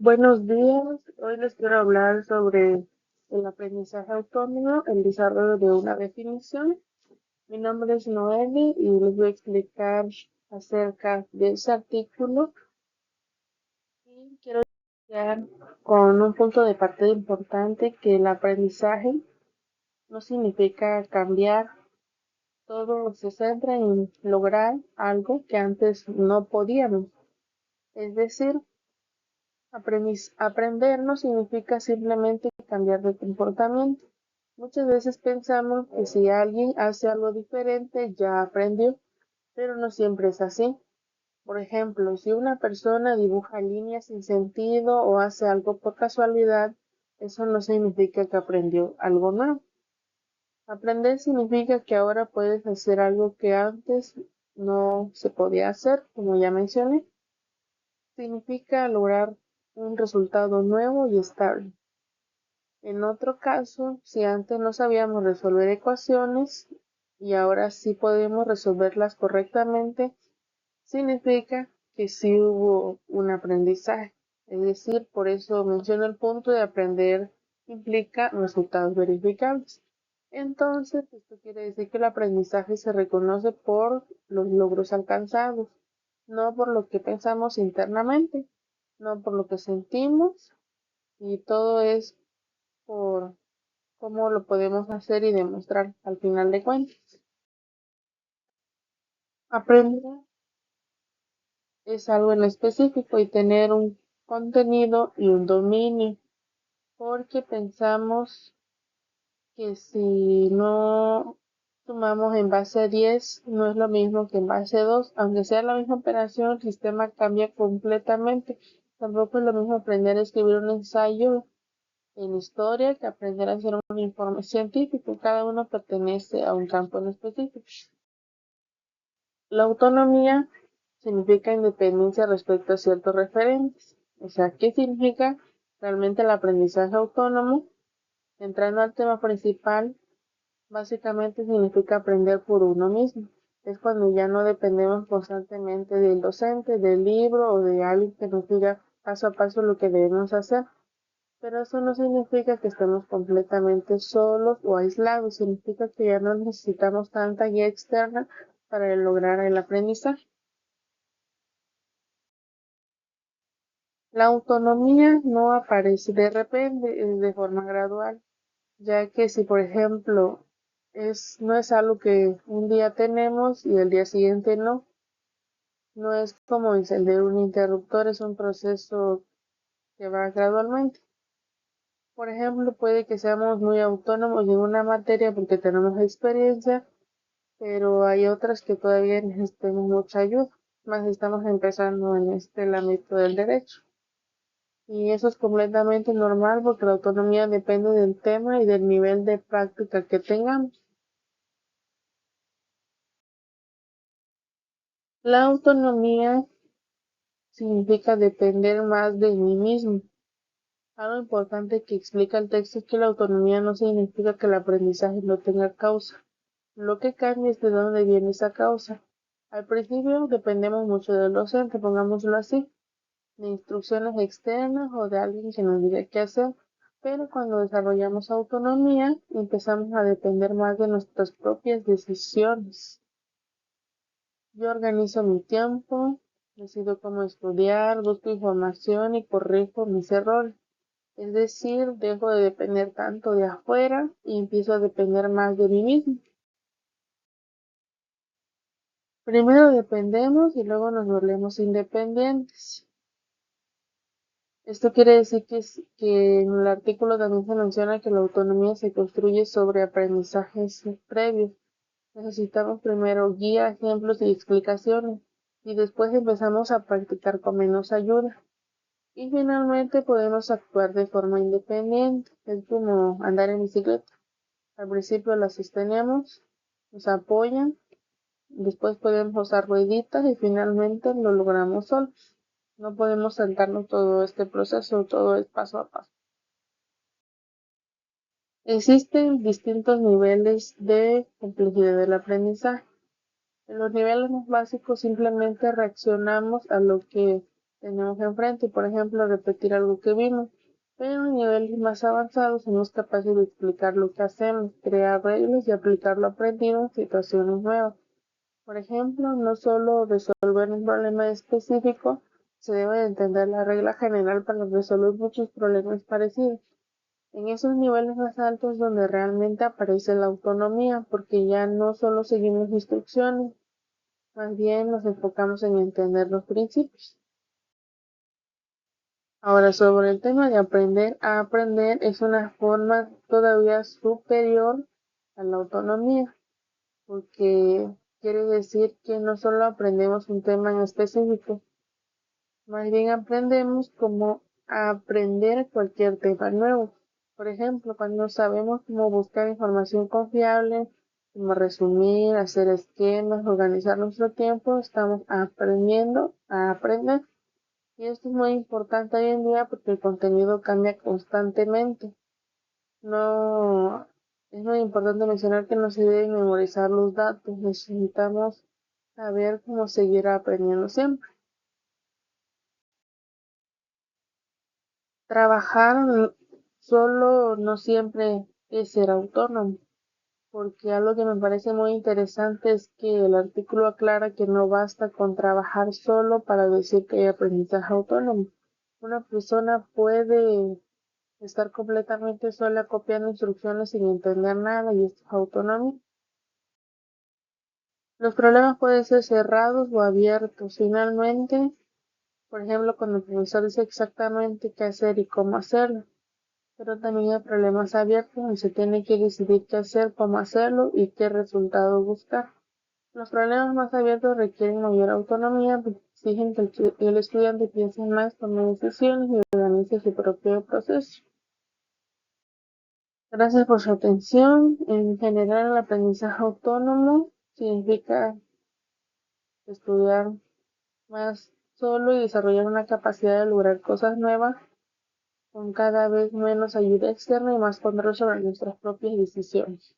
Buenos días, hoy les quiero hablar sobre el aprendizaje autónomo, el desarrollo de una definición. Mi nombre es Noeli y les voy a explicar acerca de ese artículo y quiero iniciar con un punto de partida importante que el aprendizaje no significa cambiar, todo se centra en lograr algo que antes no podíamos, es decir, aprender no significa simplemente cambiar de comportamiento. Muchas veces pensamos que si alguien hace algo diferente ya aprendió, pero no siempre es así. Por ejemplo, si una persona dibuja líneas sin sentido o hace algo por casualidad, eso no significa que aprendió algo nuevo. Aprender significa que ahora puedes hacer algo que antes no se podía hacer, como ya mencioné. Significa lograr un resultado nuevo y estable. En otro caso, si antes no sabíamos resolver ecuaciones y ahora sí podemos resolverlas correctamente, significa que sí hubo un aprendizaje. Es decir, por eso menciono el punto de aprender implica resultados verificables. Entonces, esto quiere decir que el aprendizaje se reconoce por los logros alcanzados, no por lo que pensamos internamente, no por lo que sentimos, y todo es por cómo lo podemos hacer y demostrar al final de cuentas. Aprender es algo en específico y tener un contenido y un dominio, porque pensamos que si no sumamos en base a 10 no es lo mismo que en base a 2, aunque sea la misma operación, el sistema cambia completamente. Tampoco es lo mismo aprender a escribir un ensayo en historia que aprender a hacer un informe científico. Cada uno pertenece a un campo en específico. La autonomía significa independencia respecto a ciertos referentes. O sea, ¿qué significa realmente el aprendizaje autónomo? Entrando al tema principal, básicamente significa aprender por uno mismo. Es cuando ya no dependemos constantemente del docente, del libro o de alguien que nos diga paso a paso lo que debemos hacer. Pero eso no significa que estemos completamente solos o aislados, significa que ya no necesitamos tanta guía externa para lograr el aprendizaje. La autonomía no aparece de repente, es de forma gradual, ya que si por ejemplo no es algo que un día tenemos y el día siguiente no es como encender un interruptor, es un proceso que va gradualmente. Por ejemplo, puede que seamos muy autónomos en una materia porque tenemos experiencia, pero hay otras que todavía necesitamos mucha ayuda, más estamos empezando en el ámbito del derecho. Y eso es completamente normal porque la autonomía depende del tema y del nivel de práctica que tengamos. La autonomía significa depender más de mí mismo. Algo importante que explica el texto es que la autonomía no significa que el aprendizaje no tenga causa. Lo que cambia es de dónde viene esa causa. Al principio dependemos mucho del docente, pongámoslo así, de instrucciones externas o de alguien que nos diga qué hacer, pero cuando desarrollamos autonomía empezamos a depender más de nuestras propias decisiones. Yo organizo mi tiempo, decido cómo estudiar, busco información y corrijo mis errores. Es decir, dejo de depender tanto de afuera y empiezo a depender más de mí mismo. Primero dependemos y luego nos volvemos independientes. Esto quiere decir que en el artículo también se menciona que la autonomía se construye sobre aprendizajes previos. Necesitamos primero guía, ejemplos y explicaciones, y después empezamos a practicar con menos ayuda. Y finalmente podemos actuar de forma independiente. Es como andar en bicicleta. Al principio la sostenemos, nos apoyan, después podemos usar rueditas y finalmente lo logramos solos. No podemos saltarnos todo este proceso, todo es paso a paso. Existen distintos niveles de complejidad del aprendizaje. En los niveles más básicos simplemente reaccionamos a lo que tenemos enfrente, por ejemplo, repetir algo que vimos, pero en niveles más avanzados somos capaces de explicar lo que hacemos, crear reglas y aplicar lo aprendido en situaciones nuevas. Por ejemplo, no solo resolver un problema específico, se debe de entender la regla general para resolver muchos problemas parecidos. En esos niveles más altos donde realmente aparece la autonomía, porque ya no solo seguimos instrucciones, más bien nos enfocamos en entender los principios. Ahora, sobre el tema de aprender a aprender, es una forma todavía superior a la autonomía, porque quiere decir que no solo aprendemos un tema en específico, más bien aprendemos cómo aprender cualquier tema nuevo. Por ejemplo, cuando sabemos cómo buscar información confiable, cómo resumir, hacer esquemas, organizar nuestro tiempo, estamos aprendiendo a aprender. Y esto es muy importante hoy en día porque el contenido cambia constantemente. No, es muy importante mencionar que no se deben memorizar los datos, necesitamos saber cómo seguir aprendiendo siempre. Trabajar solo no siempre es ser autónomo, porque algo que me parece muy interesante es que el artículo aclara que no basta con trabajar solo para decir que hay aprendizaje autónomo. Una persona puede estar completamente sola copiando instrucciones sin entender nada y esto es autonomía. Los problemas pueden ser cerrados o abiertos. Finalmente, por ejemplo, cuando el profesor dice exactamente qué hacer y cómo hacerlo, pero también hay problemas abiertos donde se tiene que decidir qué hacer, cómo hacerlo y qué resultado buscar. Los problemas más abiertos requieren mayor autonomía porque exigen que el estudiante piense más, tome decisiones y organice su propio proceso. Gracias por su atención. En general, el aprendizaje autónomo significa estudiar más solo y desarrollar una capacidad de lograr cosas nuevas con cada vez menos ayuda externa y más control sobre nuestras propias decisiones.